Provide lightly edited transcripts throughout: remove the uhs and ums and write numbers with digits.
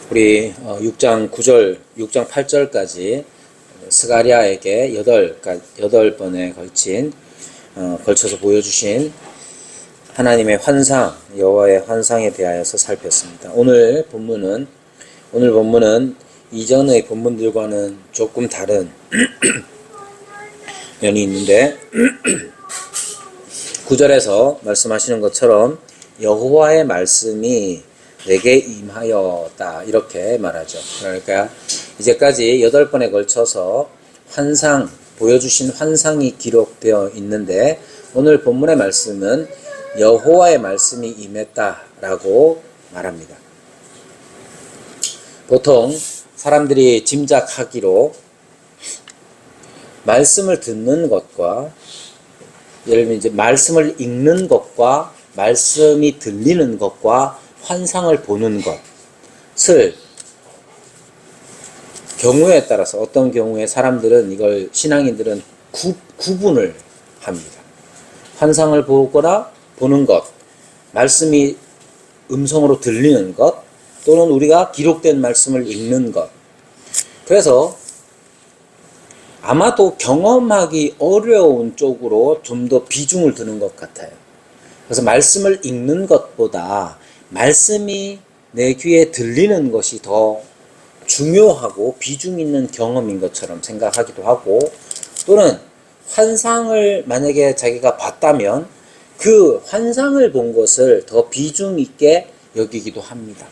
우리 6장 9절, 6장 8절까지 스가랴에게 8번에 걸쳐서 보여주신 하나님의 환상, 여호와의 환상에 대하여서 살폈습니다. 오늘 본문은 이전의 본문들과는 조금 다른 면이 있는데 9절에서 말씀하시는 것처럼 여호와의 말씀이 내게 임하였다 이렇게 말하죠. 그러니까 이제까지 8번에 걸쳐서 보여주신 환상이 기록되어 있는데 오늘 본문의 말씀은 여호와의 말씀이 임했다라고 말합니다. 보통 사람들이 짐작하기로 말씀을 듣는 것과 예를 들면 이제 말씀을 읽는 것과 말씀이 들리는 것과 환상을 보는 것을 경우에 따라서 어떤 경우에 신앙인들은 구분을 합니다. 환상을 보거나 보는 것, 말씀이 음성으로 들리는 것, 또는 우리가 기록된 말씀을 읽는 것. 그래서 아마도 경험하기 어려운 쪽으로 좀 더 비중을 두는 것 같아요. 그래서 말씀을 읽는 것보다 말씀이 내 귀에 들리는 것이 더 중요하고 비중 있는 경험인 것처럼 생각하기도 하고, 또는 환상을 만약에 자기가 봤다면 그 환상을 본 것을 더 비중 있게 여기기도 합니다.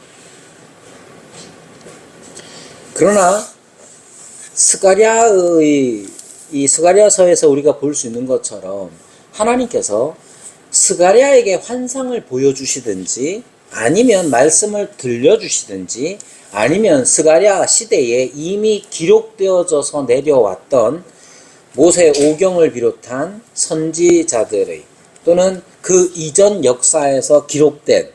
그러나 이 스가랴서에서 우리가 볼 수 있는 것처럼 하나님께서 스가랴에게 환상을 보여주시든지 아니면 말씀을 들려주시든지 아니면 스가랴 시대에 이미 기록되어져서 내려왔던 모세 오경을 비롯한 선지자들의 또는 그 이전 역사에서 기록된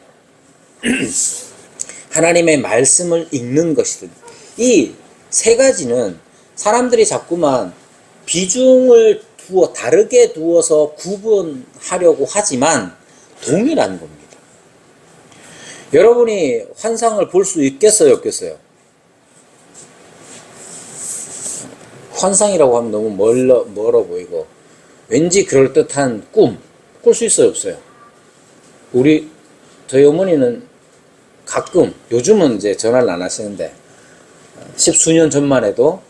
하나님의 말씀을 읽는 것이든 이 세 가지는 사람들이 자꾸만 비중을 다르게 두어서 구분하려고 하지만 동일한 겁니다. 여러분이 환상을 볼 수 있겠어요, 없겠어요? 환상이라고 하면 너무 멀어 보이고 왠지 그럴듯한 꿈 꿀 수 있어요, 없어요? 저희 어머니는 가끔, 요즘은 이제 전화를 안 하시는데 10수년 전만 해도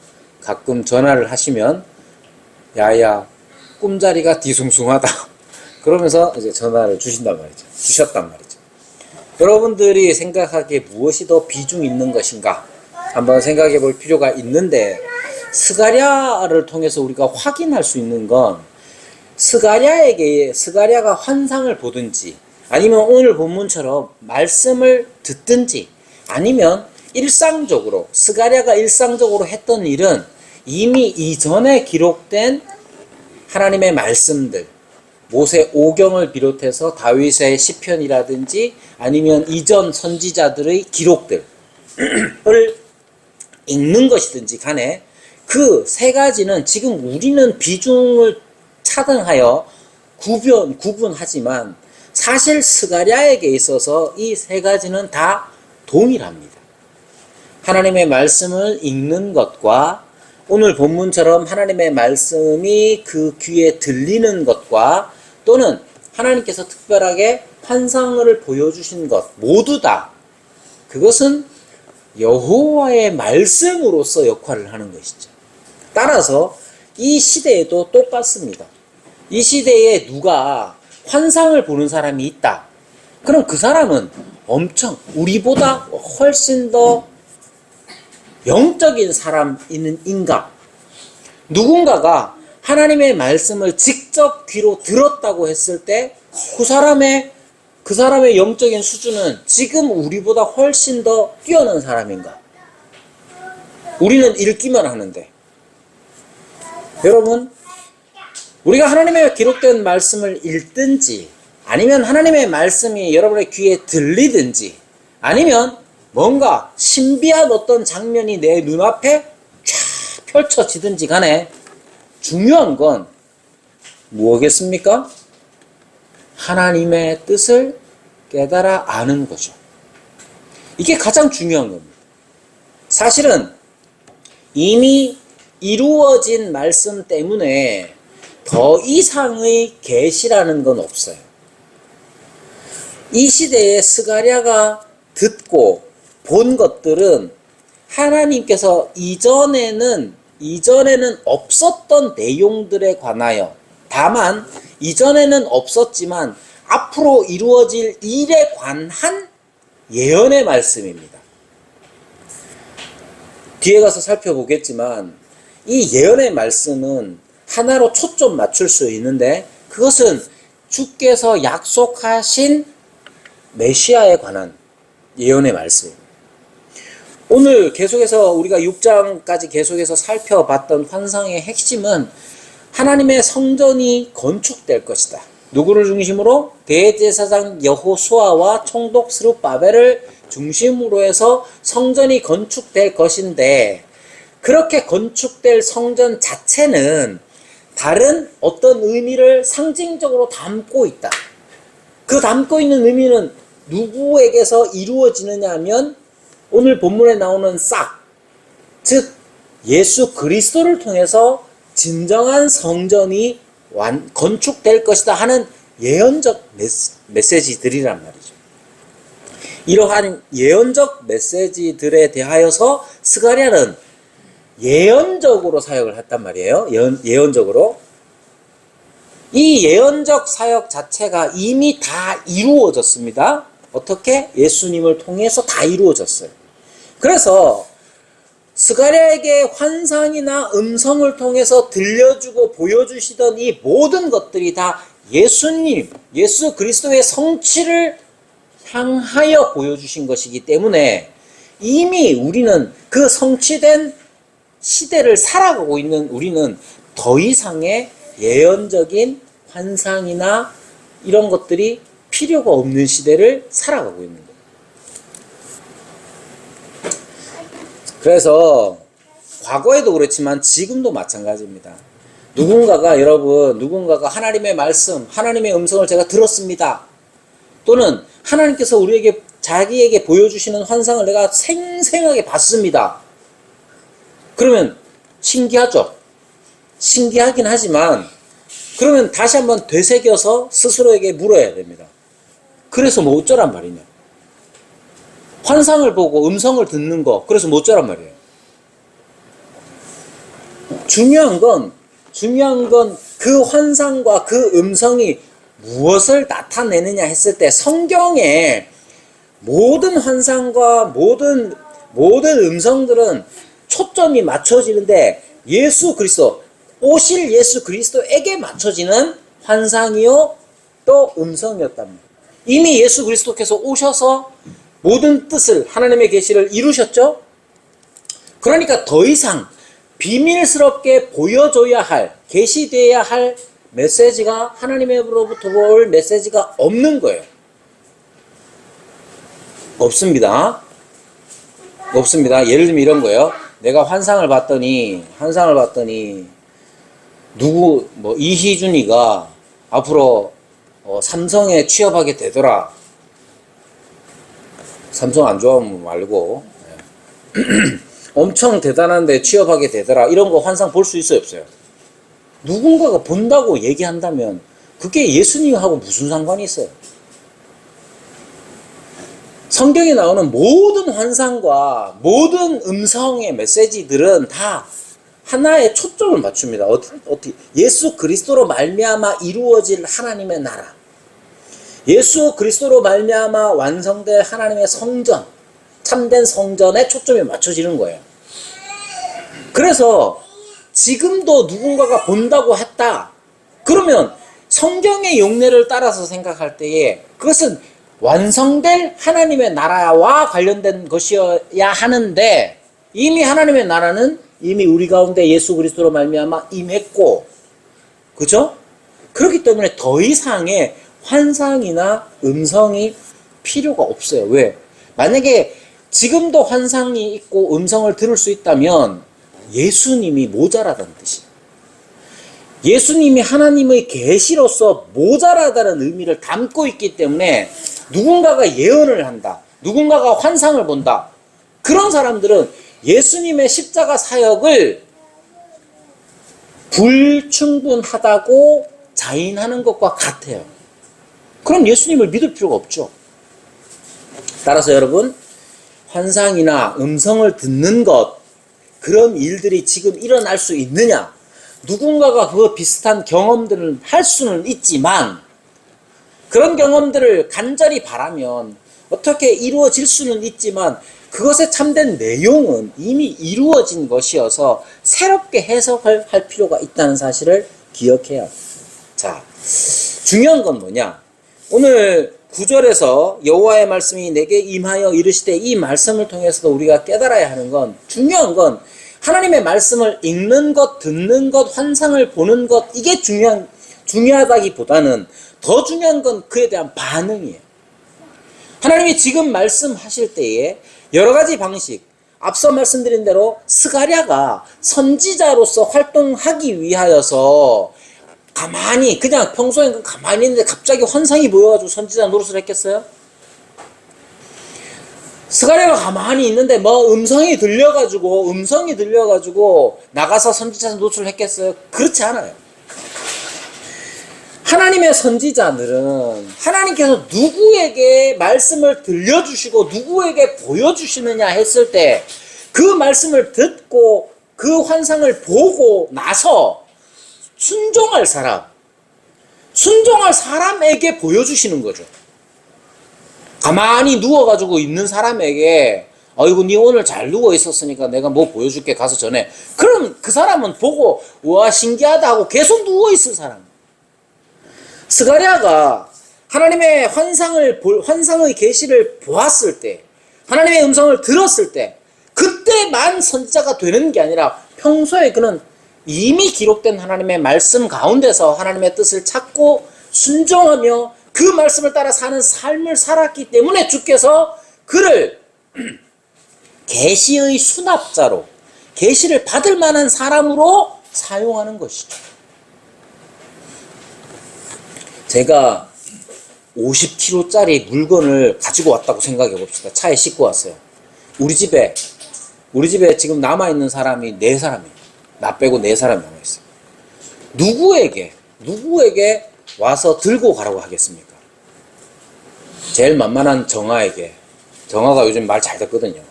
가끔 전화를 하시면 야야 꿈자리가 뒤숭숭하다 그러면서 이제 전화를 주셨단 말이죠. 여러분들이 생각하기에 무엇이 더 비중 있는 것인가 한번 생각해 볼 필요가 있는데, 스가랴를 통해서 우리가 확인할 수 있는 건 스가랴가 환상을 보든지 아니면 오늘 본문처럼 말씀을 듣든지 아니면 스가랴가 일상적으로 했던 일은 이미 이전에 기록된 하나님의 말씀들, 모세 오경을 비롯해서 다윗의 시편이라든지 아니면 이전 선지자들의 기록들을 읽는 것이든지 간에 그 세 가지는 지금 우리는 비중을 차등하여 구분하지만 사실 스가랴에게 있어서 이 세 가지는 다 동일합니다. 하나님의 말씀을 읽는 것과 오늘 본문처럼 하나님의 말씀이 그 귀에 들리는 것과 또는 하나님께서 특별하게 환상을 보여주신 것 모두 다 그것은 여호와의 말씀으로서 역할을 하는 것이죠. 따라서 이 시대에도 똑같습니다. 이 시대에 누가 환상을 보는 사람이 있다. 그럼 그 사람은 엄청 우리보다 훨씬 더 영적인 사람인가? 누군가가 하나님의 말씀을 직접 귀로 들었다고 했을 때 그 사람의 영적인 수준은 지금 우리보다 훨씬 더 뛰어난 사람인가? 우리는 읽기만 하는데. 여러분, 우리가 하나님의 기록된 말씀을 읽든지 아니면 하나님의 말씀이 여러분의 귀에 들리든지 아니면 뭔가 신비한 어떤 장면이 내 눈앞에 쫙 펼쳐지든지 간에 중요한 건 무엇이겠습니까? 하나님의 뜻을 깨달아 아는 거죠. 이게 가장 중요한 겁니다. 사실은 이미 이루어진 말씀 때문에 더 이상의 계시라는 건 없어요. 이 시대에 스가랴가 듣고 본 것들은 하나님께서 이전에는 없었던 내용들에 관하여, 다만 이전에는 없었지만 앞으로 이루어질 일에 관한 예언의 말씀입니다. 뒤에 가서 살펴보겠지만 이 예언의 말씀은 하나로 초점 맞출 수 있는데, 그것은 주께서 약속하신 메시아에 관한 예언의 말씀입니다. 오늘 계속해서 우리가 6장까지 계속해서 살펴봤던 환상의 핵심은 하나님의 성전이 건축될 것이다. 누구를 중심으로? 대제사장 여호수아와 총독 스룹바벨을 중심으로 해서 성전이 건축될 것인데, 그렇게 건축될 성전 자체는 다른 어떤 의미를 상징적으로 담고 있다. 그 담고 있는 의미는 누구에게서 이루어지느냐 하면 오늘 본문에 나오는 싹, 즉 예수 그리스도를 통해서 진정한 성전이 건축될 것이다 하는 예언적 메시지들이란 말이죠. 이러한 예언적 메시지들에 대하여서 스가랴는 예언적으로 사역을 했단 말이에요. 예언적으로. 이 예언적 사역 자체가 이미 다 이루어졌습니다. 어떻게? 예수님을 통해서 다 이루어졌어요. 그래서 스가랴에게 환상이나 음성을 통해서 들려주고 보여주시던 이 모든 것들이 다 예수님, 예수 그리스도의 성취를 향하여 보여주신 것이기 때문에 이미 우리는 그 성취된 시대를 살아가고 있는 우리는 더 이상의 예언적인 환상이나 이런 것들이 필요가 없는 시대를 살아가고 있는 거예요. 그래서 과거에도 그렇지만 지금도 마찬가지입니다. 누군가가 하나님의 말씀, 하나님의 음성을 제가 들었습니다. 또는 하나님께서 우리에게 자기에게 보여주시는 환상을 내가 생생하게 봤습니다. 그러면 신기하죠? 신기하긴 하지만 그러면 다시 한번 되새겨서 스스로에게 물어야 됩니다. 그래서 뭐 어쩌란 말이냐? 환상을 보고 음성을 듣는 거, 그래서 뭐 어쩌란 말이에요? 중요한 건 그 환상과 그 음성이 무엇을 나타내느냐 했을 때 성경에 모든 환상과 모든 음성들은 초점이 맞춰지는데 예수 그리스도, 오실 예수 그리스도에게 맞춰지는 환상이요 또 음성이었단 말이에요. 이미 예수 그리스도께서 오셔서 모든 뜻을, 하나님의 계시를 이루셨죠? 그러니까 더 이상 비밀스럽게 보여줘야 할, 계시되어야 할 메시지가, 하나님으로부터 올 메시지가 없는 거예요. 없습니다. 예를 들면 이런 거예요. 내가 환상을 봤더니 이희준이가 앞으로 삼성에 취업하게 되더라. 삼성 안 좋아하면 말고 엄청 대단한데 취업하게 되더라. 이런 거 환상 볼 수 있어요, 없어요? 누군가가 본다고 얘기한다면 그게 예수님하고 무슨 상관이 있어요? 성경에 나오는 모든 환상과 모든 음성의 메시지들은 다 하나의 초점을 맞춥니다. 어떻게? 예수 그리스도로 말미암아 이루어질 하나님의 나라, 예수 그리스도로 말미암아 완성될 하나님의 성전, 참된 성전에 초점이 맞춰지는 거예요. 그래서 지금도 누군가가 본다고 했다. 그러면 성경의 용례를 따라서 생각할 때에 그것은 완성될 하나님의 나라와 관련된 것이어야 하는데, 이미 하나님의 나라는 이미 우리 가운데 예수 그리스도로 말미암아 임했고, 그죠? 그렇기 때문에 더 이상의 환상이나 음성이 필요가 없어요. 왜? 만약에 지금도 환상이 있고 음성을 들을 수 있다면 예수님이 모자라다는 뜻이에요. 예수님이 하나님의 계시로서 모자라다는 의미를 담고 있기 때문에 누군가가 예언을 한다, 누군가가 환상을 본다, 그런 사람들은 예수님의 십자가 사역을 불충분하다고 자인하는 것과 같아요. 그럼 예수님을 믿을 필요가 없죠. 따라서 여러분, 환상이나 음성을 듣는 것, 그런 일들이 지금 일어날 수 있느냐? 누군가가 그 비슷한 경험들을 할 수는 있지만, 그런 경험들을 간절히 바라면 어떻게 이루어질 수는 있지만, 그것에 참된 내용은 이미 이루어진 것이어서 새롭게 해석을 할 필요가 있다는 사실을 기억해야 합니다. 자, 중요한 건 뭐냐? 오늘 9절에서 여호와의 말씀이 내게 임하여 이르시되, 이 말씀을 통해서도 우리가 깨달아야 하는 건, 중요한 건 하나님의 말씀을 읽는 것, 듣는 것, 환상을 보는 것, 이게 중요하다기보다는 더 중요한 건 그에 대한 반응이에요. 하나님이 지금 말씀하실 때에 여러 가지 방식, 앞서 말씀드린 대로 스가랴가 선지자로서 활동하기 위하여서 가만히, 그냥 평소에 가만히 있는데 갑자기 환상이 보여가지고 선지자 노릇을 했겠어요? 스가랴가 가만히 있는데 음성이 들려가지고 나가서 선지자 노출을 했겠어요? 그렇지 않아요. 하나님의 선지자들은 하나님께서 누구에게 말씀을 들려주시고 누구에게 보여주시느냐 했을 때 그 말씀을 듣고 그 환상을 보고 나서 순종할 사람에게 보여주시는 거죠. 가만히 누워가지고 있는 사람에게, 아이고 니 오늘 잘 누워 있었으니까 내가 뭐 보여줄게, 가서 전해. 그럼 그 사람은 보고 와 신기하다 하고 계속 누워 있을 사람. 스가랴가 하나님의 환상의 계시를 보았을 때, 하나님의 음성을 들었을 때, 그때만 선지자가 되는 게 아니라 평소에 그는 이미 기록된 하나님의 말씀 가운데서 하나님의 뜻을 찾고 순종하며 그 말씀을 따라 사는 삶을 살았기 때문에 주께서 그를 계시의 수납자로, 계시를 받을 만한 사람으로 사용하는 것이죠. 제가 50kg짜리 물건을 가지고 왔다고 생각해 봅시다. 차에 싣고 왔어요. 우리 집에 지금 남아있는 사람이 4사람이에요. 나 빼고 4사람이 남아있어요. 누구에게 와서 들고 가라고 하겠습니까? 제일 만만한 정아에게. 정아가 요즘 말 잘 듣거든요.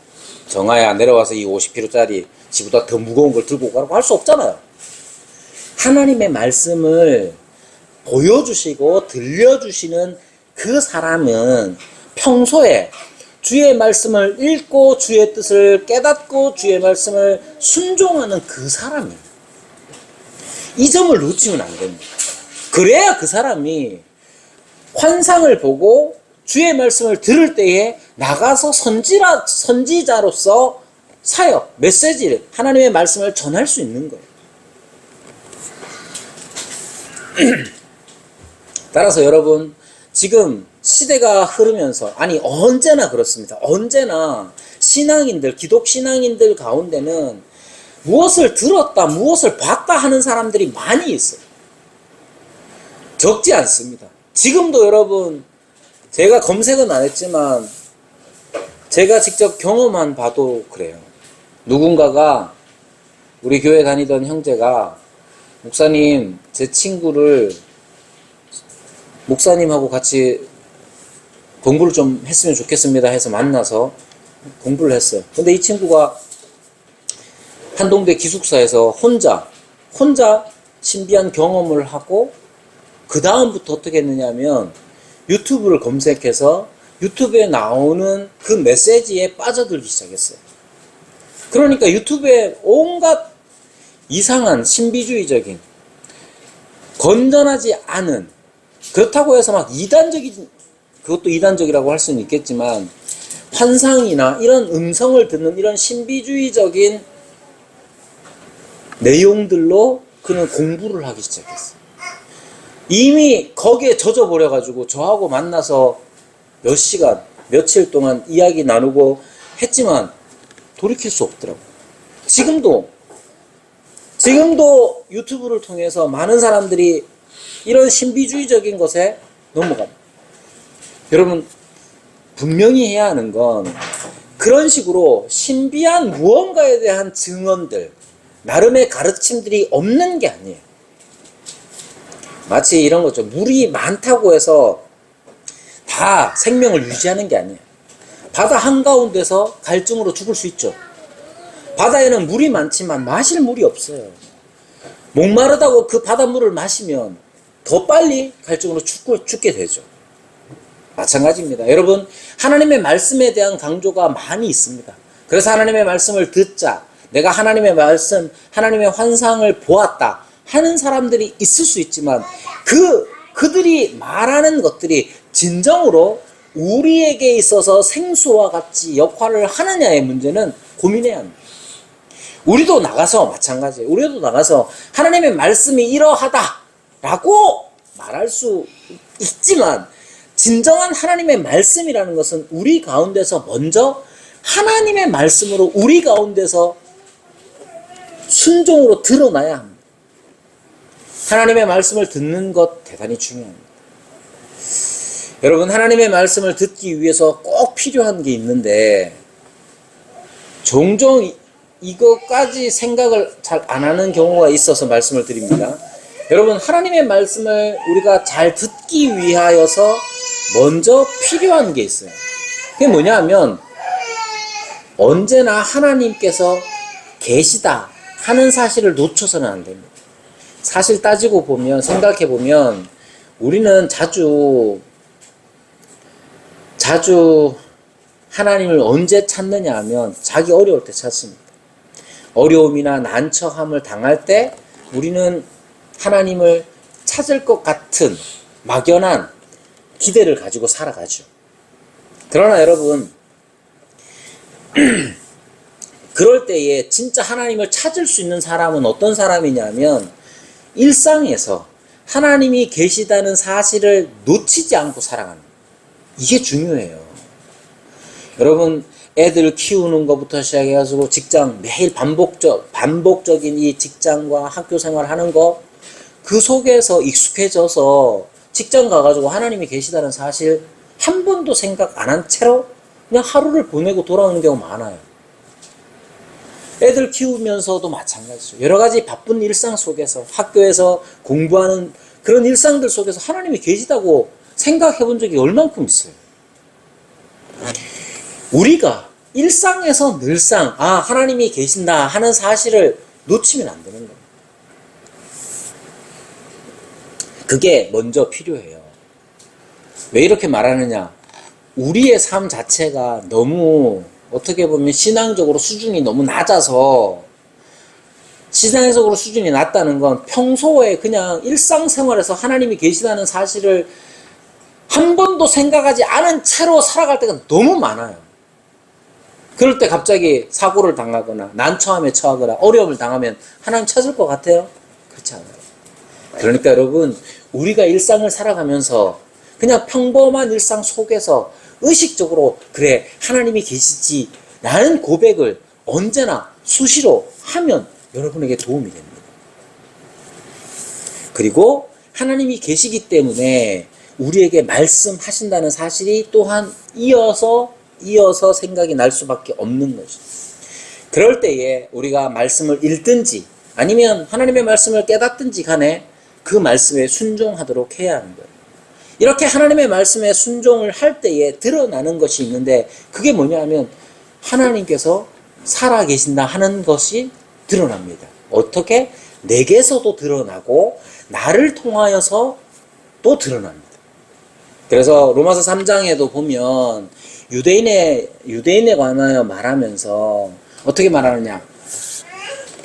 정아야, 내려와서 이 50kg짜리 지보다 더 무거운 걸 들고 가라고 할 수 없잖아요. 하나님의 말씀을 보여주시고 들려주시는 그 사람은 평소에 주의 말씀을 읽고 주의 뜻을 깨닫고 주의 말씀을 순종하는 그 사람이에요. 이 점을 놓치면 안 됩니다. 그래야 그 사람이 환상을 보고 주의 말씀을 들을 때에 나가서 선지자로서 사역, 메시지를, 하나님의 말씀을 전할 수 있는 거예요. 따라서 여러분, 지금 시대가 흐르면서, 아니 언제나 그렇습니다. 언제나 신앙인들, 기독 신앙인들 가운데는 무엇을 들었다, 무엇을 봤다 하는 사람들이 많이 있어요. 적지 않습니다. 지금도 여러분, 제가 검색은 안 했지만 제가 직접 경험한 바도 그래요. 누군가가, 우리 교회 다니던 형제가, 목사님, 제 친구를 목사님하고 같이 공부를 좀 했으면 좋겠습니다 해서 만나서 공부를 했어요. 근데 이 친구가 한동대 기숙사에서 혼자 신비한 경험을 하고, 그 다음부터 어떻게 했느냐면 유튜브를 검색해서 유튜브에 나오는 그 메시지에 빠져들기 시작했어요. 그러니까 유튜브에 온갖 이상한 신비주의적인, 건전하지 않은, 그렇다고 해서 막 그것도 이단적이라고 할 수는 있겠지만, 환상이나 이런 음성을 듣는 이런 신비주의적인 내용들로 그는 공부를 하기 시작했어요. 이미 거기에 젖어버려가지고 저하고 만나서 몇 시간, 며칠 동안 이야기 나누고 했지만 돌이킬 수 없더라고요. 지금도 유튜브를 통해서 많은 사람들이 이런 신비주의적인 것에 넘어갑니다. 여러분, 분명히 해야 하는 건 그런 식으로 신비한 무언가에 대한 증언들, 나름의 가르침들이 없는 게 아니에요. 마치 이런 거죠. 물이 많다고 해서 다 생명을 유지하는 게 아니에요. 바다 한가운데서 갈증으로 죽을 수 있죠. 바다에는 물이 많지만 마실 물이 없어요. 목마르다고 그 바닷물을 마시면 더 빨리 갈증으로 죽게 되죠. 마찬가지입니다. 여러분, 하나님의 말씀에 대한 강조가 많이 있습니다. 그래서 하나님의 말씀을 듣자, 내가 하나님의 말씀, 하나님의 환상을 보았다 하는 사람들이 있을 수 있지만 그들이 말하는 것들이 진정으로 우리에게 있어서 생수와 같이 역할을 하느냐의 문제는 고민해야 합니다. 우리도 나가서 마찬가지예요. 우리도 나가서 하나님의 말씀이 이러하다라고 말할 수 있지만 진정한 하나님의 말씀이라는 것은 우리 가운데서 먼저 하나님의 말씀으로 우리 가운데서 순종으로 드러나야 합니다. 하나님의 말씀을 듣는 것 대단히 중요합니다. 여러분, 하나님의 말씀을 듣기 위해서 꼭 필요한 게 있는데 종종 이것까지 생각을 잘 안 하는 경우가 있어서 말씀을 드립니다. 여러분, 하나님의 말씀을 우리가 잘 듣기 위하여서 먼저 필요한 게 있어요. 그게 뭐냐 하면 언제나 하나님께서 계시다 하는 사실을 놓쳐서는 안 됩니다. 사실 따지고 보면, 생각해 보면 우리는 자주 하나님을 언제 찾느냐 하면 자기 어려울 때 찾습니다. 어려움이나 난처함을 당할 때 우리는 하나님을 찾을 것 같은 막연한 기대를 가지고 살아가죠. 그러나 여러분, 그럴 때에 진짜 하나님을 찾을 수 있는 사람은 어떤 사람이냐면 일상에서 하나님이 계시다는 사실을 놓치지 않고 살아가는 거예요. 이게 중요해요. 여러분, 애들 키우는 것부터 시작해가지고 직장 매일 반복적인 이 직장과 학교 생활하는 거, 그 속에서 익숙해져서 직장 가가지고 하나님이 계시다는 사실 한 번도 생각 안 한 채로 그냥 하루를 보내고 돌아오는 경우 많아요. 애들 키우면서도 마찬가지죠. 여러 가지 바쁜 일상 속에서, 학교에서 공부하는 그런 일상들 속에서 하나님이 계시다고 생각해 본 적이 얼만큼 있어요. 우리가 일상에서 늘상 하나님이 계신다 하는 사실을 놓치면 안 되는 거예요. 그게 먼저 필요해요. 왜 이렇게 말하느냐? 우리의 삶 자체가 너무 어떻게 보면 신앙적으로 수준이 너무 낮아서, 신앙적으로 수준이 낮다는 건 평소에 그냥 일상생활에서 하나님이 계시다는 사실을 한 번도 생각하지 않은 채로 살아갈 때가 너무 많아요. 그럴 때 갑자기 사고를 당하거나 난처함에 처하거나 어려움을 당하면 하나님 찾을 것 같아요? 그렇지 않아요. 그러니까 여러분, 우리가 일상을 살아가면서 그냥 평범한 일상 속에서 의식적으로 그래 하나님이 계시지 라는 고백을 언제나 수시로 하면 여러분에게 도움이 됩니다. 그리고 하나님이 계시기 때문에 우리에게 말씀하신다는 사실이 또한 이어서 생각이 날 수밖에 없는 것이죠. 그럴 때에 우리가 말씀을 읽든지 아니면 하나님의 말씀을 깨닫든지 간에 그 말씀에 순종하도록 해야 하는 거예요. 이렇게 하나님의 말씀에 순종을 할 때에 드러나는 것이 있는데 그게 뭐냐면 하나님께서 살아계신다 하는 것이 드러납니다. 어떻게? 내게서도 드러나고 나를 통하여서 또 드러납니다. 그래서 로마서 3장에도 보면 유대인에 관하여 말하면서 어떻게 말하느냐?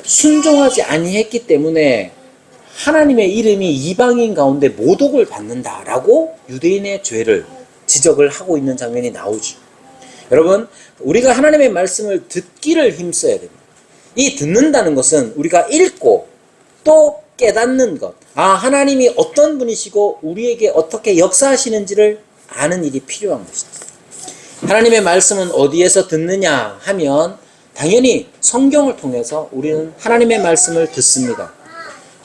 순종하지 아니했기 때문에 하나님의 이름이 이방인 가운데 모독을 받는다라고 유대인의 죄를 지적을 하고 있는 장면이 나오죠. 여러분, 우리가 하나님의 말씀을 듣기를 힘써야 됩니다. 이 듣는다는 것은 우리가 읽고 또 깨닫는 것, 하나님이 어떤 분이시고 우리에게 어떻게 역사하시는지를 아는 일이 필요한 것입니다. 하나님의 말씀은 어디에서 듣느냐 하면 당연히 성경을 통해서 우리는 하나님의 말씀을 듣습니다.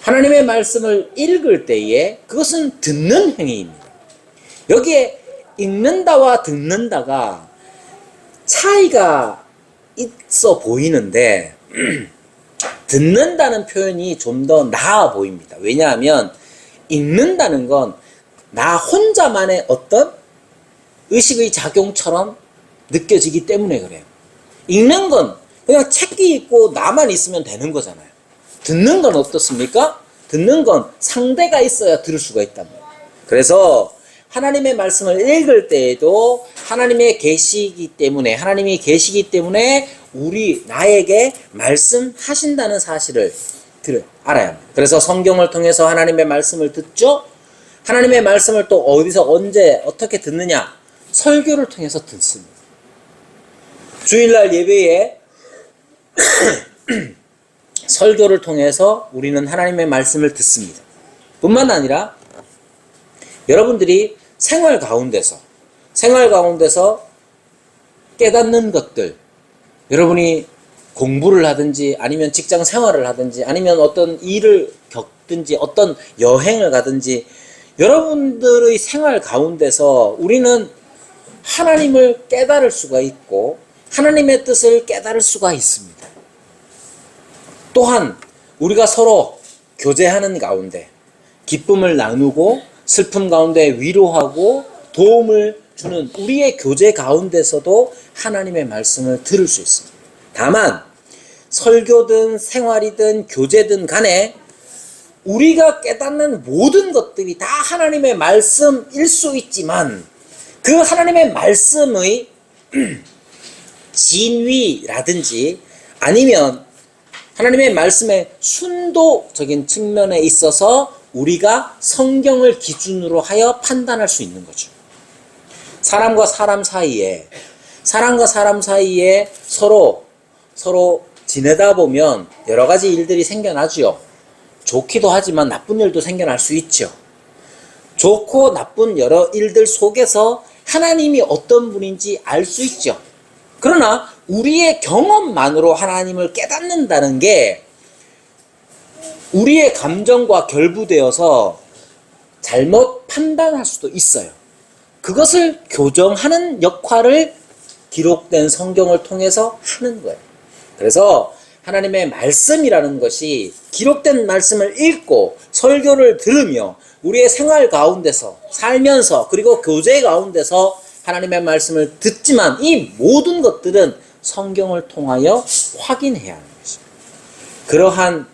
하나님의 말씀을 읽을 때에 그것은 듣는 행위입니다. 여기에 읽는다와 듣는다가 차이가 있어 보이는데 듣는다는 표현이 좀 더 나아 보입니다. 왜냐하면 읽는다는 건 나 혼자만의 어떤 의식의 작용처럼 느껴지기 때문에 그래요. 읽는 건 그냥 책이 있고 나만 있으면 되는 거잖아요. 듣는 건 어떻습니까? 듣는 건 상대가 있어야 들을 수가 있단 말이에요. 그래서 하나님의 말씀을 읽을 때에도 하나님의 계시이기 때문에, 하나님이 계시기 때문에 나에게 말씀하신다는 사실을 알아야 합니다. 그래서 성경을 통해서 하나님의 말씀을 듣죠. 하나님의 말씀을 또 어디서 언제 어떻게 듣느냐? 설교를 통해서 듣습니다. 주일날 예배에 설교를 통해서 우리는 하나님의 말씀을 듣습니다. 뿐만 아니라 여러분들이 생활 가운데서 깨닫는 것들, 여러분이 공부를 하든지 아니면 직장 생활을 하든지 아니면 어떤 일을 겪든지 어떤 여행을 가든지 여러분들의 생활 가운데서 우리는 하나님을 깨달을 수가 있고 하나님의 뜻을 깨달을 수가 있습니다. 또한 우리가 서로 교제하는 가운데 기쁨을 나누고 슬픔 가운데 위로하고 도움을 주는 우리의 교제 가운데서도 하나님의 말씀을 들을 수 있습니다. 다만 설교든 생활이든 교제든 간에 우리가 깨닫는 모든 것들이 다 하나님의 말씀일 수 있지만 그 하나님의 말씀의 진위라든지 아니면 하나님의 말씀의 순도적인 측면에 있어서 우리가 성경을 기준으로 하여 판단할 수 있는 거죠. 사람과 사람 사이에 서로 지내다 보면 여러 가지 일들이 생겨나죠. 좋기도 하지만 나쁜 일도 생겨날 수 있죠. 좋고 나쁜 여러 일들 속에서 하나님이 어떤 분인지 알 수 있죠. 그러나 우리의 경험만으로 하나님을 깨닫는다는 게 우리의 감정과 결부되어서 잘못 판단할 수도 있어요. 그것을 교정하는 역할을 기록된 성경을 통해서 하는 거예요. 그래서 하나님의 말씀이라는 것이 기록된 말씀을 읽고 설교를 들으며 우리의 생활 가운데서 살면서 그리고 교제 가운데서 하나님의 말씀을 듣지만 이 모든 것들은 성경을 통하여 확인해야 하는 것입니다. 그러한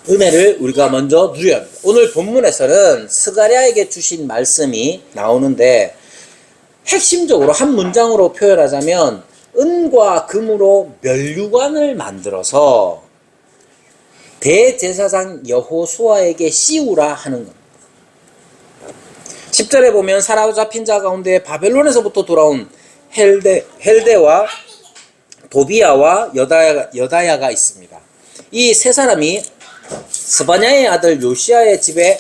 은혜를 우리가 먼저 누려야 합니다. 오늘 본문에서는 스가랴에게 주신 말씀이 나오는데 핵심적으로 한 문장으로 표현하자면 은과 금으로 면류관을 만들어서 대제사장 여호수아에게 씌우라 하는 겁니다. 10절에 보면 사로잡힌 자 가운데 바벨론에서부터 돌아온 헬데와 도비야와 여다야가 있습니다. 이 세 사람이 스바냐의 아들 요시야의 집에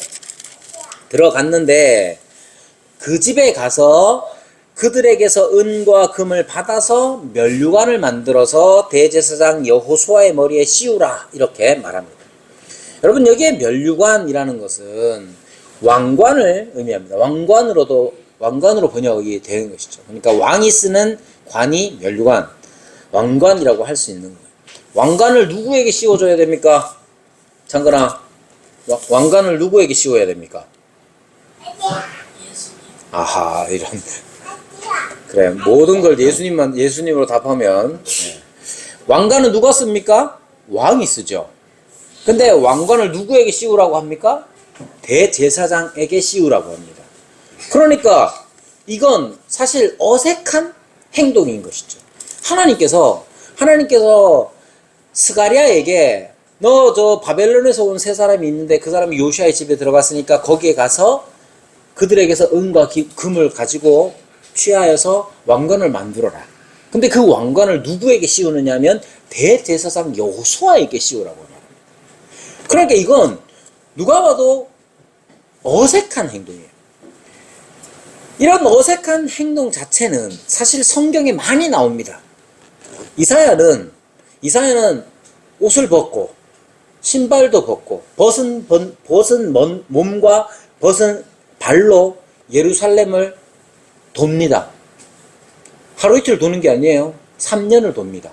들어갔는데 그 집에 가서 그들에게서 은과 금을 받아서 면류관을 만들어서 대제사장 여호수아의 머리에 씌우라 이렇게 말합니다. 여러분 여기에 면류관이라는 것은 왕관을 의미합니다. 왕관으로 번역이 되는 것이죠. 그러니까 왕이 쓰는 관이 면류관, 왕관이라고 할 수 있는 거예요. 왕관을 누구에게 씌워줘야 됩니까? 창근아, 왕관을 누구에게 씌워야 됩니까? 아하, 이런. 그래, 모든 걸 예수님으로 답하면. 네. 왕관은 누가 씁니까? 왕이 쓰죠. 근데 왕관을 누구에게 씌우라고 합니까? 대제사장에게 씌우라고 합니다. 그러니까 이건 사실 어색한 행동인 것이죠. 하나님께서 스가랴에게 너 저 바벨론에서 온 세 사람이 있는데 그 사람이 요시아의 집에 들어갔으니까 거기에 가서 그들에게서 은과 금을 가지고 취하여서 왕관을 만들어라. 근데 그 왕관을 누구에게 씌우느냐면 대제사장 여호수아에게 씌우라고 합니다. 그러니까 이건 누가 봐도 어색한 행동이에요. 이런 어색한 행동 자체는 사실 성경에 많이 나옵니다. 이사야는 옷을 벗고 신발도 벗고 벗은 몸과 벗은 발로 예루살렘을 돕니다. 하루 이틀 도는 게 아니에요. 3년을 돕니다.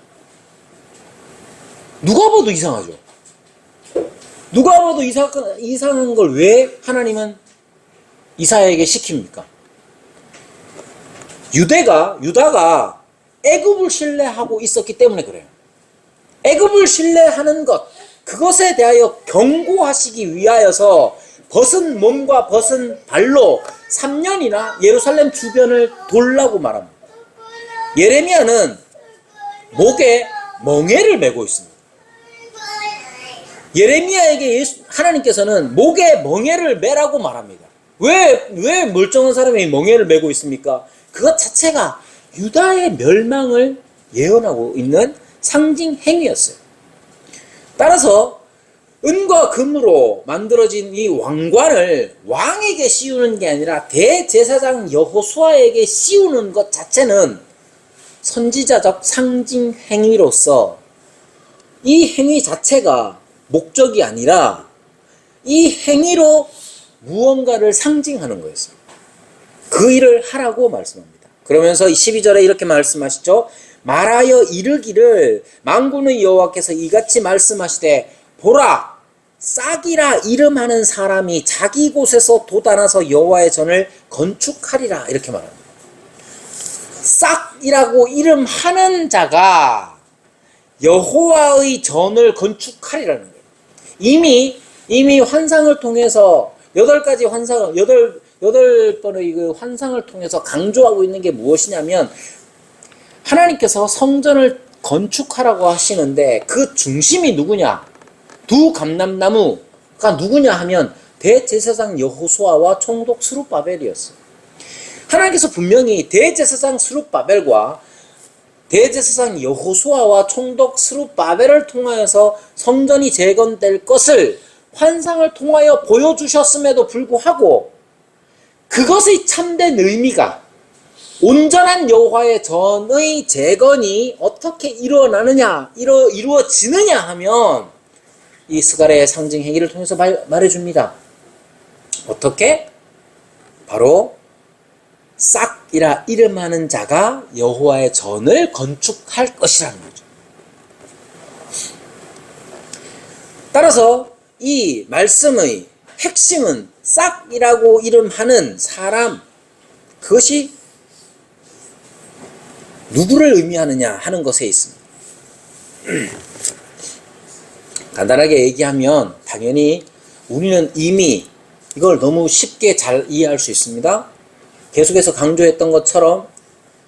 누가 봐도 이상하죠. 누가 봐도 이상한 걸 왜 하나님은 이사야에게 시킵니까? 유다가 애굽을 신뢰하고 있었기 때문에 그래요. 애굽을 신뢰하는 것, 그것에 대하여 경고하시기 위하여서 벗은 몸과 벗은 발로 3년이나 예루살렘 주변을 돌라고 말합니다. 예레미야는 목에 멍에를 메고 있습니다. 예레미야에게 하나님께서는 목에 멍에를 메라고 말합니다. 왜 멀쩡한 사람이 멍에를 메고 있습니까? 그것 자체가 유다의 멸망을 예언하고 있는 상징 행위였어요. 따라서 은과 금으로 만들어진 이 왕관을 왕에게 씌우는 게 아니라 대제사장 여호수아에게 씌우는 것 자체는 선지자적 상징 행위로서 이 행위 자체가 목적이 아니라 이 행위로 무언가를 상징하는 거였어요. 그 일을 하라고 말씀합니다. 그러면서 12절에 이렇게 말씀하시죠. 말하여 이르기를 만군의 여호와께서 이같이 말씀하시되 보라 싹이라 이름하는 사람이 자기 곳에서 돋아나서 여호와의 전을 건축하리라 이렇게 말합니다. 싹이라고 이름하는 자가 여호와의 전을 건축하리라는 거예요. 이미 환상을 통해서 8가지 환상, 8번의 그 환상을 통해서 강조하고 있는 게 무엇이냐면 하나님께서 성전을 건축하라고 하시는데 그 중심이 누구냐? 두 감람나무가 누구냐 하면 대제사장 여호수아와 총독 스룹바벨이었어요. 하나님께서 분명히 대제사장 스룹바벨과 대제사장 여호수아와 총독 스룹바벨을 통하여서 성전이 재건될 것을 환상을 통하여 보여주셨음에도 불구하고 그것의 참된 의미가 온전한 여호와의 전의 재건이 어떻게 이루어지느냐 하면 이 스가랴의 상징 행위를 통해서 말해줍니다. 어떻게? 바로 싹이라 이름하는 자가 여호와의 전을 건축할 것이라는 거죠. 따라서 이 말씀의 핵심은 싹이라고 이름하는 사람, 그것이 누구를 의미하느냐 하는 것에 있습니다. 간단하게 얘기하면 당연히 우리는 이미 이걸 너무 쉽게 잘 이해할 수 있습니다. 계속해서 강조했던 것처럼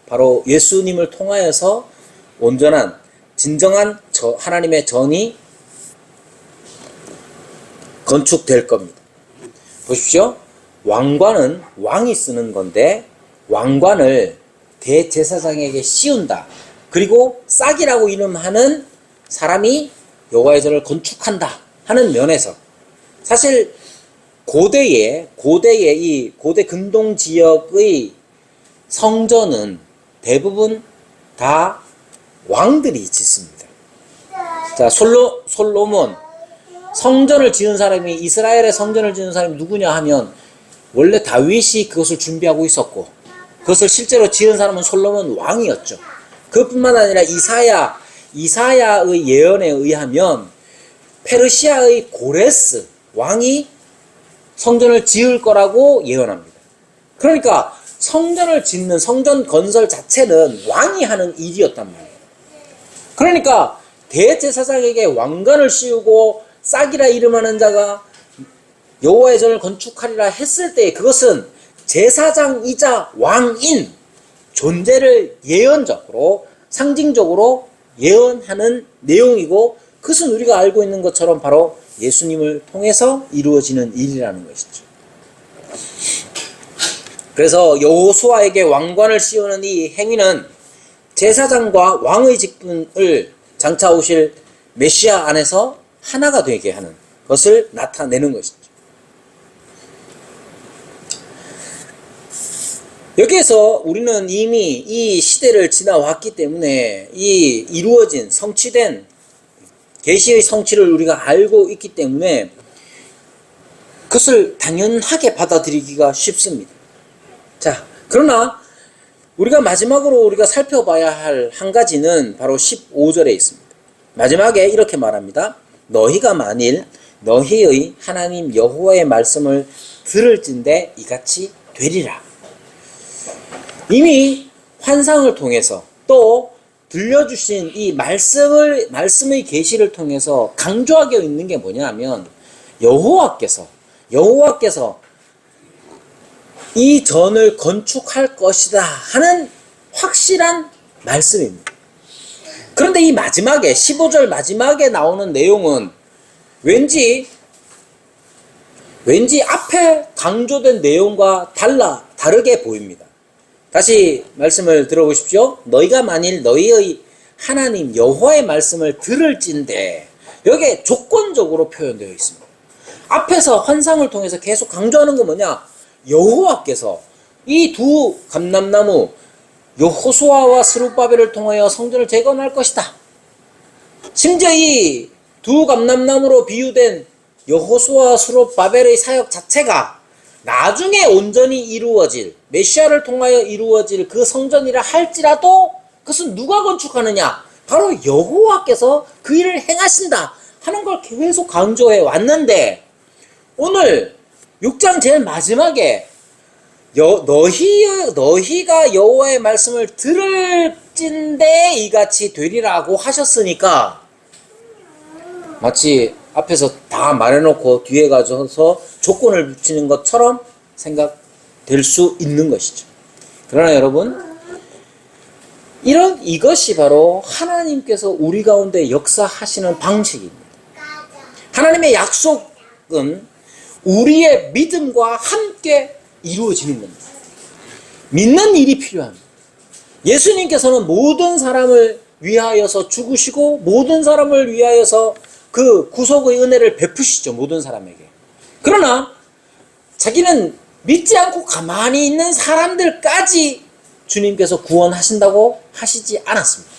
바로 예수님을 통하여서 온전한 진정한 하나님의 전이 건축될 겁니다. 보십시오. 왕관은 왕이 쓰는 건데 왕관을 대제사장에게 씌운다. 그리고 싹이라고 이름하는 사람이 여호와의 전을 건축한다 하는 면에서 사실 고대의 이 고대 근동 지역의 성전은 대부분 다 왕들이 짓습니다. 자, 솔로몬 성전을 지은 사람이 이스라엘의 성전을 지은 사람이 누구냐 하면 원래 다윗이 그것을 준비하고 있었고 그것을 실제로 지은 사람은 솔로몬 왕이었죠. 그뿐만 아니라 이사야의 예언에 의하면 페르시아의 고레스 왕이 성전을 지을 거라고 예언합니다. 그러니까 성전을 짓는 성전 건설 자체는 왕이 하는 일이었단 말이에요. 그러니까 대제사장에게 왕관을 씌우고 싹이라 이름하는 자가 여호와의 전을 건축하리라 했을 때 그것은 제사장이자 왕인 존재를 예언적으로 상징적으로 예언하는 내용이고 그것은 우리가 알고 있는 것처럼 바로 예수님을 통해서 이루어지는 일이라는 것이죠. 그래서 여호수아에게 왕관을 씌우는 이 행위는 제사장과 왕의 직분을 장차 오실 메시아 안에서 하나가 되게 하는 것을 나타내는 것이죠. 여기에서 우리는 이미 이 시대를 지나왔기 때문에 이 이루어진 성취된 계시의 성취를 우리가 알고 있기 때문에 그것을 당연하게 받아들이기가 쉽습니다. 자, 그러나 우리가 마지막으로 우리가 살펴봐야 할 한 가지는 바로 15절에 있습니다. 마지막에 이렇게 말합니다. 너희가 만일 너희의 하나님 여호와의 말씀을 들을진대 이같이 되리라. 이미 환상을 통해서 또 들려주신 이 말씀의 계시를 통해서 강조하고 있는 게 뭐냐면 여호와께서 이 전을 건축할 것이다 하는 확실한 말씀입니다. 그런데 이 마지막에 15절 마지막에 나오는 내용은 왠지 앞에 강조된 내용과 다르게 보입니다. 다시 말씀을 들어보십시오. 너희가 만일 너희의 하나님 여호와의 말씀을 들을진대, 여기에 조건적으로 표현되어 있습니다. 앞에서 환상을 통해서 계속 강조하는 건 뭐냐? 여호와께서 이 두 감람나무 여호수아와 스룹바벨을 통하여 성전을 재건할 것이다. 심지어 이 두 감람나무로 비유된 여호수아와 스룹바벨의 사역 자체가 나중에 온전히 이루어질, 메시아를 통하여 이루어질 그 성전이라 할지라도 그것은 누가 건축하느냐? 바로 여호와께서 그 일을 행하신다 하는 걸 계속 강조해 왔는데, 오늘 6장 제일 마지막에 너희가 여호와의 말씀을 들을진대 이같이 되리라고 하셨으니까 마치 앞에서 다 말해놓고 뒤에 가져서 조건을 붙이는 것처럼 생각될 수 있는 것이죠. 그러나 여러분, 이것이 바로 하나님께서 우리 가운데 역사하시는 방식입니다. 하나님의 약속은 우리의 믿음과 함께 이루어지는 겁니다. 믿는 일이 필요합니다. 예수님께서는 모든 사람을 위하여서 죽으시고 모든 사람을 위하여서 그 구속의 은혜를 베푸시죠. 모든 사람에게. 그러나 자기는 믿지 않고 가만히 있는 사람들까지 주님께서 구원하신다고 하시지 않았습니다.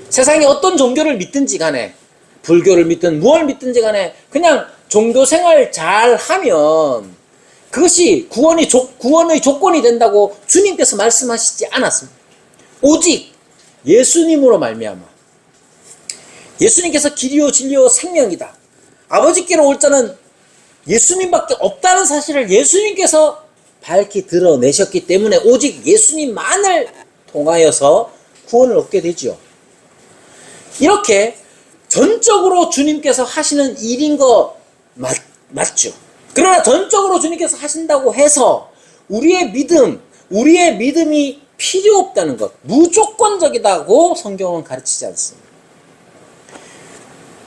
세상에 어떤 종교를 믿든지 간에, 불교를 믿든 무엇을 믿든지 간에 그냥 종교 생활 잘 하면 그것이 구원의 조건이 된다고 주님께서 말씀하시지 않았습니다. 오직 예수님으로 말미암아, 예수님께서 길이요 진리요 생명이다, 아버지께로 올 자는 예수님밖에 없다는 사실을 예수님께서 밝히 드러내셨기 때문에 오직 예수님만을 통하여서 구원을 얻게 되죠. 이렇게 전적으로 주님께서 하시는 일인 거 맞죠. 그러나 전적으로 주님께서 하신다고 해서 우리의 믿음이 필요 없다는 것, 무조건적이다고 성경은 가르치지 않습니다.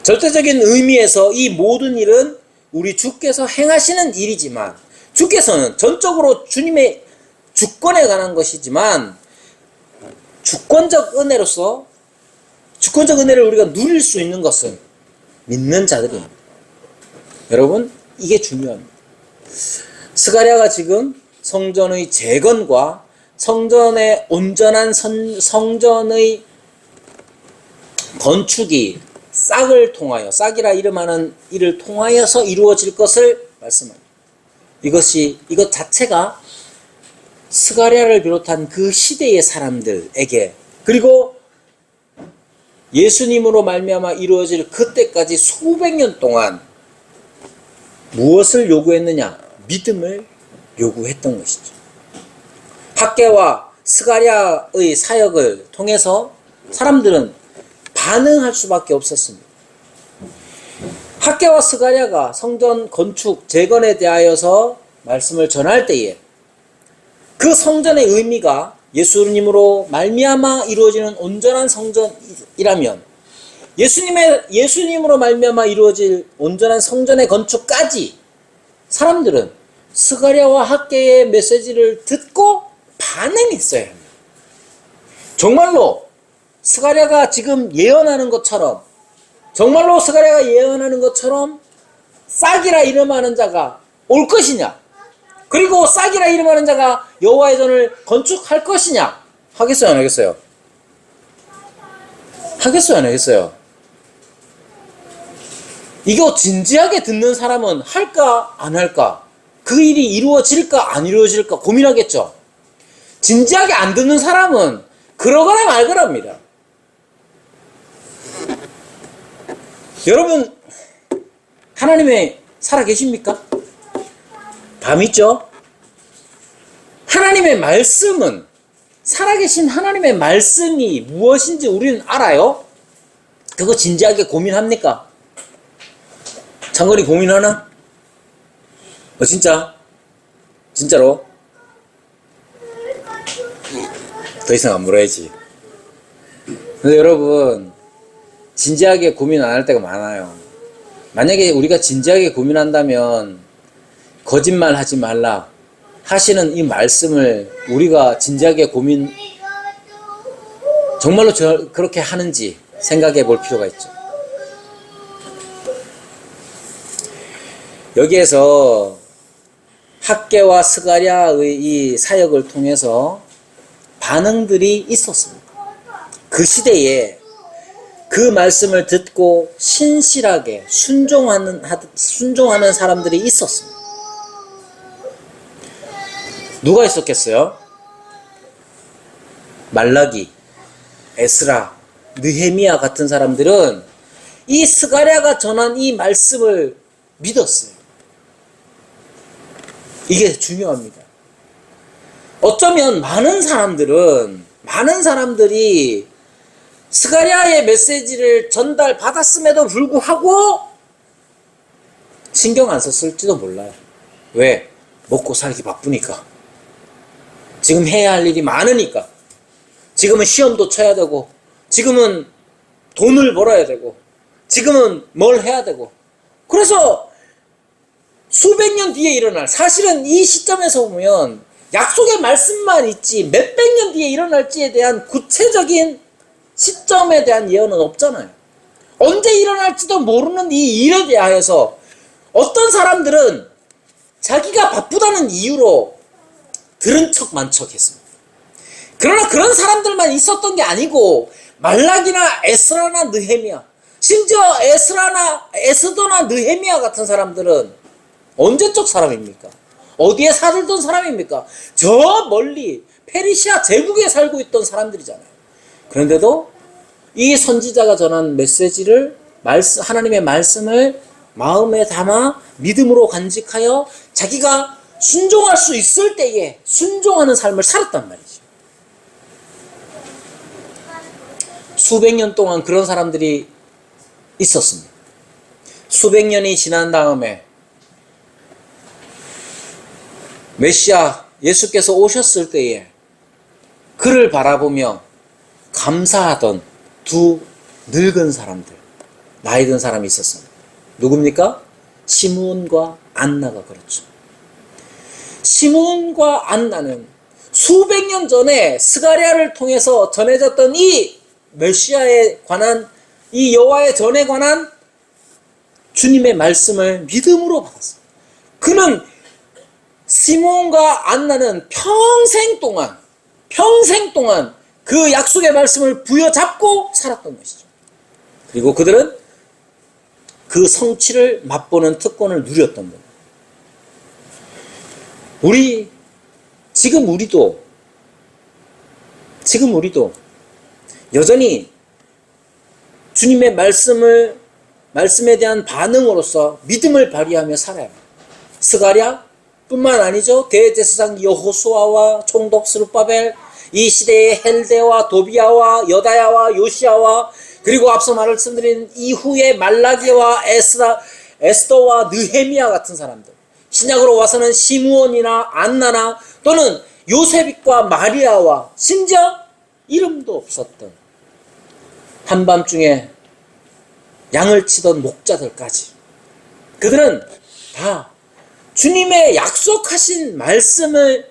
절대적인 의미에서 이 모든 일은 우리 주께서 행하시는 일이지만, 주께서는 전적으로 주님의 주권에 관한 것이지만 주권적 은혜를 우리가 누릴 수 있는 것은 믿는 자들입니다. 여러분, 이게 중요합니다. 스가랴가 지금 성전의 재건과 성전의 온전한 성전의 건축이 싹이라 이름하는 일을 통하여서 이루어질 것을 말씀합니다. 이것 자체가 스가랴를 비롯한 그 시대의 사람들에게, 그리고 예수님으로 말미암아 이루어질 그때까지 수백 년 동안 무엇을 요구했느냐? 믿음을 요구했던 것이죠. 학개와 스가랴의 사역을 통해서 사람들은 반응할 수밖에 없었습니다. 학개와 스가랴가 성전 건축 재건에 대하여서 말씀을 전할 때에 그 성전의 의미가 예수님으로 말미암아 이루어지는 온전한 성전이라면, 예수님으로 말미암아 이루어질 온전한 성전의 건축까지 사람들은 스가랴와 학개의 메시지를 듣고 반응했어야 합니다. 정말로 스가랴가 지금 예언하는 것처럼, 싹이라 이름하는 자가 올 것이냐, 그리고 싹이라 이름하는 자가 여호와의 전을 건축할 것이냐, 하겠어요, 안 하겠어요? 하겠어요, 안 하겠어요? 이거 진지하게 듣는 사람은 할까 안 할까, 그 일이 이루어질까 안 이루어질까 고민하겠죠. 진지하게 안 듣는 사람은 그러거나 말거나입니다. 여러분, 하나님의 살아계십니까? 다 믿죠? 하나님의 말씀은, 살아계신 하나님의 말씀이 무엇인지 우리는 알아요? 그거 진지하게 고민합니까? 장거리 고민하나? 진짜? 진짜로? 더 이상 안 물어야지. 근데 여러분, 진지하게 고민 안 할 때가 많아요. 만약에 우리가 진지하게 고민한다면 거짓말 하지 말라 하시는 이 말씀을 우리가 진지하게 고민, 정말로 그렇게 하는지 생각해 볼 필요가 있죠. 여기에서 학개와 스가랴의 이 사역을 통해서 반응들이 있었습니다. 그 시대에 그 말씀을 듣고 신실하게 순종하는 사람들이 있었습니다. 누가 있었겠어요? 말라기, 에스라, 느헤미야 같은 사람들은 이 스가랴가 전한 이 말씀을 믿었어요. 이게 중요합니다. 어쩌면 많은 사람들이 스가랴의 메시지를 전달받았음에도 불구하고 신경 안 썼을지도 몰라요. 왜? 먹고 살기 바쁘니까. 지금 해야 할 일이 많으니까. 지금은 시험도 쳐야 되고, 지금은 돈을 벌어야 되고, 지금은 뭘 해야 되고. 그래서 수백 년 뒤에 일어날, 사실은 이 시점에서 보면 약속의 말씀만 있지 몇백 년 뒤에 일어날지에 대한 구체적인 시점에 대한 예언은 없잖아요. 언제 일어날지도 모르는 이 일에 대하여서 어떤 사람들은 자기가 바쁘다는 이유로 들은 척만 척했습니다. 그러나 그런 사람들만 있었던 게 아니고 말라기나 에스라나 느헤미야, 심지어 에스더나 느헤미야 같은 사람들은 언제적 사람입니까? 어디에 살던 사람입니까? 저 멀리 페르시아 제국에 살고 있던 사람들이잖아요. 그런데도 이 선지자가 전한 메시지를, 하나님의 말씀을 마음에 담아 믿음으로 간직하여 자기가 순종할 수 있을 때에 순종하는 삶을 살았단 말이죠. 수백 년 동안 그런 사람들이 있었습니다. 수백 년이 지난 다음에 메시아 예수께서 오셨을 때에 그를 바라보며 감사하던 두 늙은 사람들, 나이 든 사람이 있었습니다. 누굽니까? 시므온과 안나가 그렇죠. 시므온과 안나는 수백 년 전에 스가랴를 통해서 전해졌던 이 메시아에 관한, 이 여호와의 전에 관한 주님의 말씀을 믿음으로 받았습니다. 그는, 시므온과 안나는 평생 동안 그 약속의 말씀을 부여잡고 살았던 것이죠. 그리고 그들은 그 성취를 맛보는 특권을 누렸던 겁니다. 지금 우리도 여전히 주님의 말씀에 대한 반응으로서 믿음을 발휘하며 살아요. 스가랴 뿐만 아니죠. 대제사장 여호수아와 총독 스룹바벨, 이 시대의 헬데와 도비야와 여다야와 요시야와, 그리고 앞서 말씀드린 이후의 말라기와 에스더와 느헤미야 같은 사람들, 신약으로 와서는 시므온이나 안나나 또는 요셉과 마리아와 심지어 이름도 없었던 한밤중에 양을 치던 목자들까지, 그들은 다 주님의 약속하신 말씀을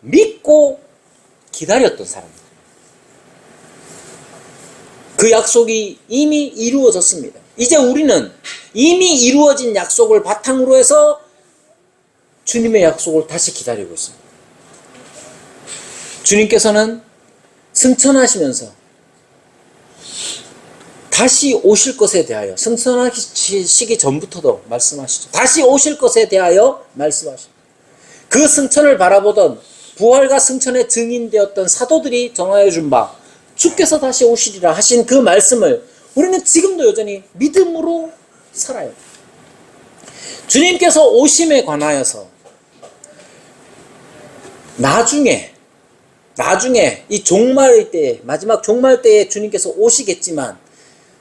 믿고 기다렸던 사람들. 그 약속이 이미 이루어졌습니다. 이제 우리는 이미 이루어진 약속을 바탕으로 해서 주님의 약속을 다시 기다리고 있습니다. 주님께서는 승천하시면서 다시 오실 것에 대하여, 승천하시기 전부터도 말씀하시죠. 다시 오실 것에 대하여 말씀하시죠. 그 승천을 바라보던 부활과 승천의 증인되었던 사도들이 정하여 준 바 주께서 다시 오시리라 하신 그 말씀을 우리는 지금도 여전히 믿음으로 살아요. 주님께서 오심에 관하여서 나중에 이 종말 때에, 마지막 종말 때에 주님께서 오시겠지만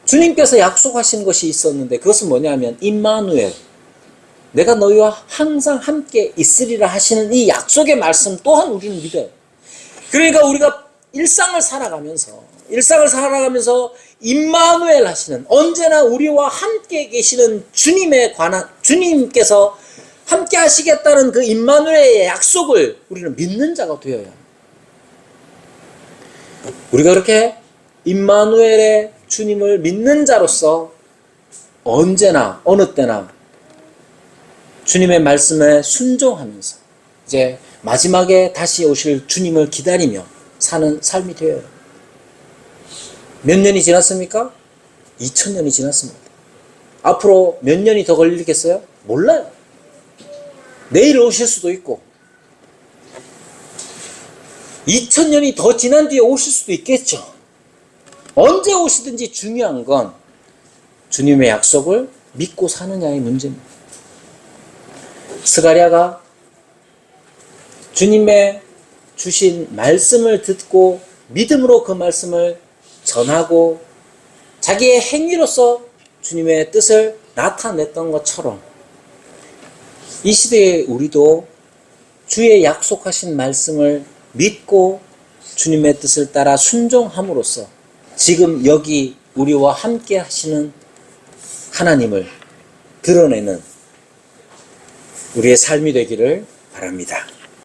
주님께서 약속하신 것이 있었는데 그것은 뭐냐면 임마누엘, 내가 너희와 항상 함께 있으리라 하시는 이 약속의 말씀 또한 우리는 믿어요. 그러니까 우리가 일상을 살아가면서 임마누엘 하시는, 언제나 우리와 함께 계시는 주님께서 함께 하시겠다는 그 임마누엘의 약속을 우리는 믿는 자가 되어요. 우리가 그렇게 임마누엘의 주님을 믿는 자로서 언제나 어느 때나 주님의 말씀에 순종하면서 이제 마지막에 다시 오실 주님을 기다리며 사는 삶이 되어요. 몇 년이 지났습니까? 2000년이 지났습니다. 앞으로 몇 년이 더 걸리겠어요? 몰라요. 내일 오실 수도 있고 2000년이 더 지난 뒤에 오실 수도 있겠죠. 언제 오시든지 중요한 건 주님의 약속을 믿고 사느냐의 문제입니다. 스가랴가 주님의 주신 말씀을 듣고 믿음으로 그 말씀을 전하고 자기의 행위로서 주님의 뜻을 나타냈던 것처럼 이 시대에 우리도 주의 약속하신 말씀을 믿고 주님의 뜻을 따라 순종함으로써 지금 여기 우리와 함께 하시는 하나님을 드러내는 우리의 삶이 되기를 바랍니다.